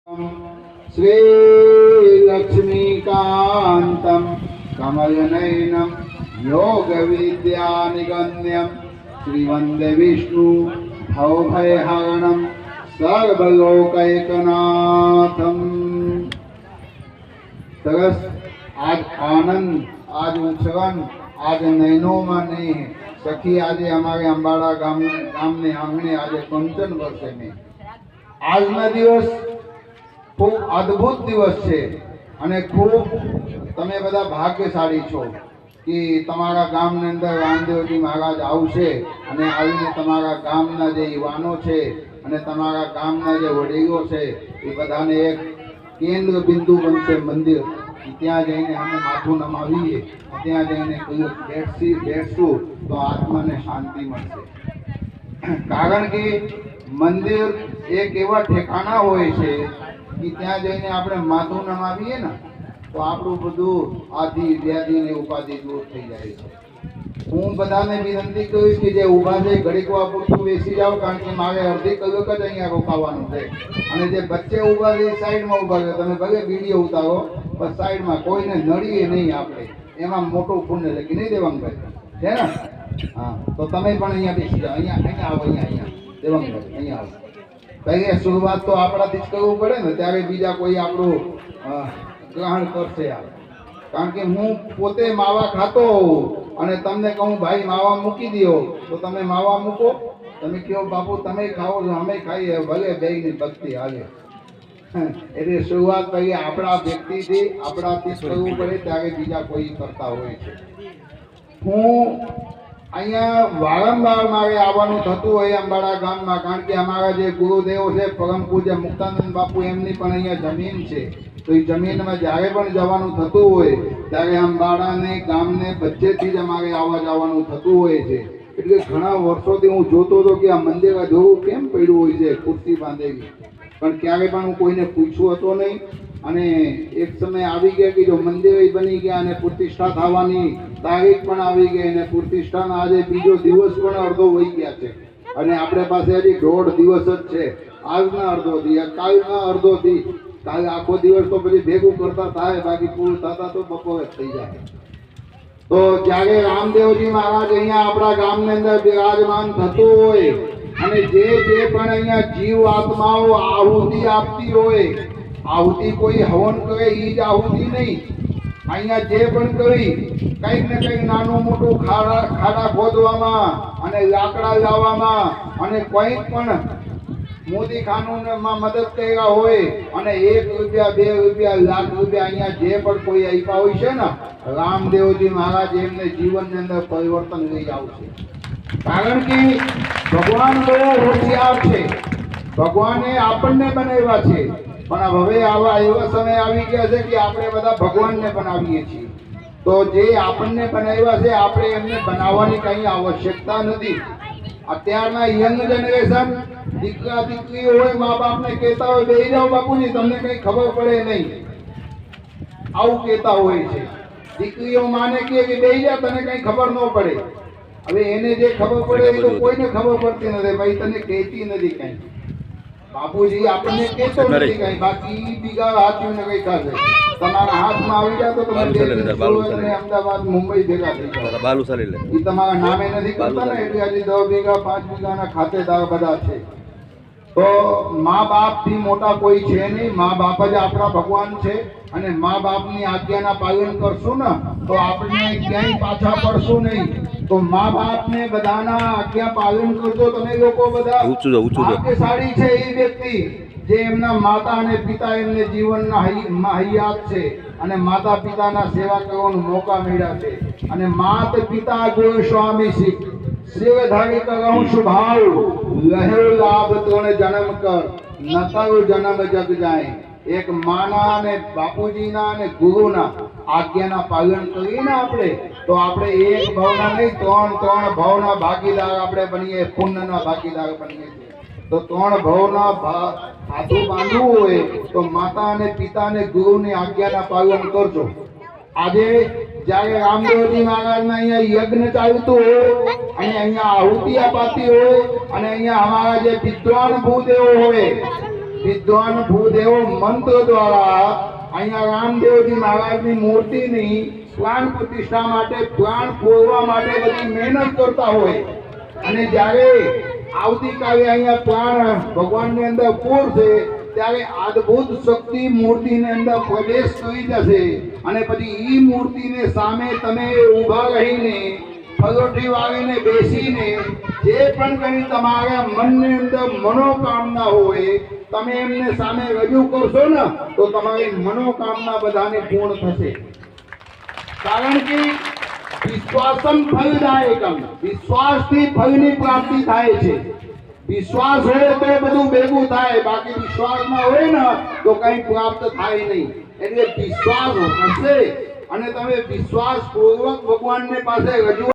श्रीलक्ष्मीकान्तं कमलनयनं योगविद्यानिगण्यं श्रीवन्दे विष्णु भवभयहरणं सर्वलोकैकनाथं। સરસ આજ આનંદ, આજ ઉછરણ, આજ નયનોમાં નહીં સખી આજે અમારે અંબાડા ગામને આંગણે આજે કંચન વર્ષે નહીં। આજના દિવસ ખૂબ અદ્ભુત દિવસ છે અને ખૂબ તમે બધા ભાગ્યશાળી છો કે તમારા ગામની અંદર રામદેવજી મહારાજ આવશે અને આવીને તમારા ગામના જે યુવાનો છે અને તમારા ગામના જે વડીલો છે એ બધાને એક કેન્દ્ર બિંદુ બનશે મંદિર। ત્યાં જઈને અમે માથું નમાવીએ, ત્યાં જઈને બેઠશું તો આત્માને શાંતિ મળશે। કારણ કે મંદિર એક એવા ઠેકાણા હોય છે કે ત્યાં જઈને આપણે માથું નમાવીએ ને તો આપણું બધું આદિ વ્યાધિ ને ઉપાધિ દૂર થઈ જાય છે। હું બધાને વિનંતી કરીશ કે જે ઊભા છે ઘડીક વાર પૂરતું બેસી જાઓ, કારણ કે મારે અડધી કલાક જ અહીંયા રોકાવાનું છે અને જે વચ્ચે ઊભા છે સાઈડમાં ઊભા છે, તમે ભલે વિડીયો ઉતારો બસ સાઈડમાં, કોઈને નડીએ નહીં આપણે, એમાં મોટું પુણ્ય છે કે નહીં દેવાંગભાઈ, છે ને? હા, તો તમે પણ અહીંયા બેસી જાઓ, અહીંયા આવો, અહીંયા દેવાંગભાઈ અહીંયા આવો। પહેલી શરૂઆત તો આપણાથી જ કરવું પડે ને, ત્યારે બીજા કોઈ આપણું ગ્રહણ કરશે। કારણ કે હું પોતે માવા ખાતો હોઉં અને તમને કહું ભાઈ માવા મૂકી દો તો તમે માવા મૂકો? તમે કહો બાપુ તમે ખાઓ છો અમે ખાઈએ, ભલે બેયની ભક્તિ હાલે। એટલે શરૂઆત કરીએ આપણા વ્યક્તિથી, આપણાથી કરવું પડે ત્યારે બીજા કોઈ કરતા હોય છે। હું અહીંયા વારંવાર મારે આવવાનું થતું હોય અંબાડા ગામમાં, કારણ કે અમારા જે ગુરુદેવો છે પરમ પૂજ્ય મુક્તાનંદ બાપુ, એમની પણ અહીંયા જમીન છે, તો એ જમીનમાં જ્યારે પણ જવાનું થતું હોય ત્યારે અંબાડાને ગામને વચ્ચેથી જ અમારે આવવા જવાનું થતું હોય છે। એટલે ઘણા વર્ષોથી હું જોતો હતો કે આ મંદિર જોવું કેમ પડ્યું હોય છે ખુરશી બાંધેલી, પણ ક્યારે પણ હું કોઈને પૂછ્યું હતો નહીં। અને એક સમય આવી ગયા કે જો મંદિર બની ગયા અને પ્રતિષ્ઠા થવાની તારીખ પણ આવી ગઈ અને પ્રતિષ્ઠાના આજે બીજો દિવસ પણ અડધો વહી ગયા છે અને આપણે પાસે હજી 1.5 દિવસ જ છે। આજના અડધોથી, કાલના અડધોથી, કાલે આખો દિવસ તો પછી ભેગું કરતા થાય, બાકી પૂરું થતા તો બપોરે થઈ જાય। તો જ્યારે રામદેવજી મહારાજ અહીંયા આપણા ગામની અંદર બિરાજમાન થતું હોય અને જે પણ અહીંયા જીવ આત્માઓ આહુતિ આપતી હોય, આહુતિ કોઈ હવન કરે એ જ આહુતિ નહીં, અહીંયા જે પણ કરી કંઈક ને કંઈક નાનું મોટું ખાડા ખોદવામાં અને લાકડા લાવવામાં અને કંઈક પણ મોદી ખાનોમાં મદદ કર્યા હોય અને 1 રૂપિયા 2 રૂપિયા લાખ રૂપિયા અહીંયા જે પણ કોઈ આપ્યા હોય છે ને, રામદેવજી મહારાજ એમને જીવનની અંદર પરિવર્તન લઈ આવશે। કારણ કે ભગવાન બહુ હોશિયાર છે, ભગવાને આપણને બનાવ્યા છે, પણ હવે આવા એવા સમય આવી ગયા છે કે આપણે બધા ભગવાનને બનાવીએ છીએ। તો જે આપણને બનાવ્યા છે આપણે એમને બનાવવાની કંઈ આવશ્યકતા નથી। અત્યારના યંગ જનરેશન દીકરા દીકરી હોય મા બાપને કહેતા હોય બેસી જાઓ બાપુજી તમને કંઈ ખબર પડે નહીં, આવું કહેતા હોય છે। દીકરીઓ માને કે બેસી જા તને કંઈ ખબર ન પડે। હવે એને જે ખબર પડે એ તો કોઈને ખબર પડતી નથી, ભાઈ તને કહેતી નથી કંઈ, બાપુજી આપણને કહેતો નથી કંઈ, બાકી બીજા હાથીઓને કઈ થશે। તમારા હાથમાં આવી જાય તો તમે અમદાવાદ મુંબઈ ભેગા થઈ જાઓ, એ તમારા નામે નથી કરતા ને, એટલે હજી 10 વીઘા 5 વીઘાના ખાતેદાર બધા છે। તો મા બાપ થી મોટા કોઈ છે નહીં, મા બાપ જ આપણા ભગવાન છે અને મા બાપની આજ્ઞાના પાલન કરશું ને તો આપણે ક્યાંય પાછા પડશું નહીં। તો મા બાપને બધાના આજ્ઞા પાલન કરજો। તમે લોકો બધા ભાગ્યશાળી છે એ વ્યક્તિ જે એમના માતા અને પિતા એમને જીવનના હયાત છે અને માતા પિતાના સેવા કરવાનો મોકા મળ્યા છે અને માત પિતા ગુરુ સ્વામી શીખ સેવધારી કરઉં શુભાવ લહેર લાભ 3 જન્મ કર નતર જન્મ જગ જાય। એક માના અને બાપુજીના અને ગુરુના આજ્ઞાના પાલન કરીને આપણે તો આપણે એક ભાવના નહીં 3 ભાવના ભાગીદાર આપણે બનીએ, પુણ્યના ભાગીદાર બનીએ છીએ। તો 3 ભાવના હાથું બાંધવું હોય તો માતા અને પિતા અને ગુરુની આજ્ઞાના પાલન કરજો। આજે જ્યારે રામદેવજી મહારાજના અહીંયા યજ્ઞ ચાલતું હોય અને અહીંયા આહુતિ અપાતી હોય અને અહીંયા અમારા જે વિદ્વાન ભૂદેવો હોય વિદ્વાન ભૂદેવો મંત્ર દ્વારા અહીંયા રામદેવજી મહારાજની મૂર્તિની પ્રાણ પ્રતિષ્ઠા માટે પ્રાણ ફોડવા માટે બધી મહેનત કરતા હોય અને જ્યારે આવતીકાલે અહીંયા પ્રાણ ભગવાનની અંદર પૂરશે ત્યારે અદ્ભુત શક્તિ મૂર્તિની અંદર પ્રવેશ કરી જશે અને પછી ઈ મૂર્તિને સામે તમે ઊભા રહીને પગોઠી વાળીને બેસીને જે પણ કંઈ તમારા મનની અંદર મનોકામના હોય તમે એમને સામે રજૂ કરશો ને તો તમારી મનોકામના બધાને પૂર્ણ થશે. કારણ કે વિશ્વાસમ ફલદાયકમ, વિશ્વાસથી ફળની પ્રાપ્તિ થાય છે. વિશ્વાસ હોય તો બધું ભેગું થાય, બાકી વિશ્વાસ ના હોય ને તો કંઈ પ્રાપ્ત થાય નહીં. એટલે વિશ્વાસ હશે અને તમે વિશ્વાસ પૂર્વક ભગવાનની પાસે રજૂ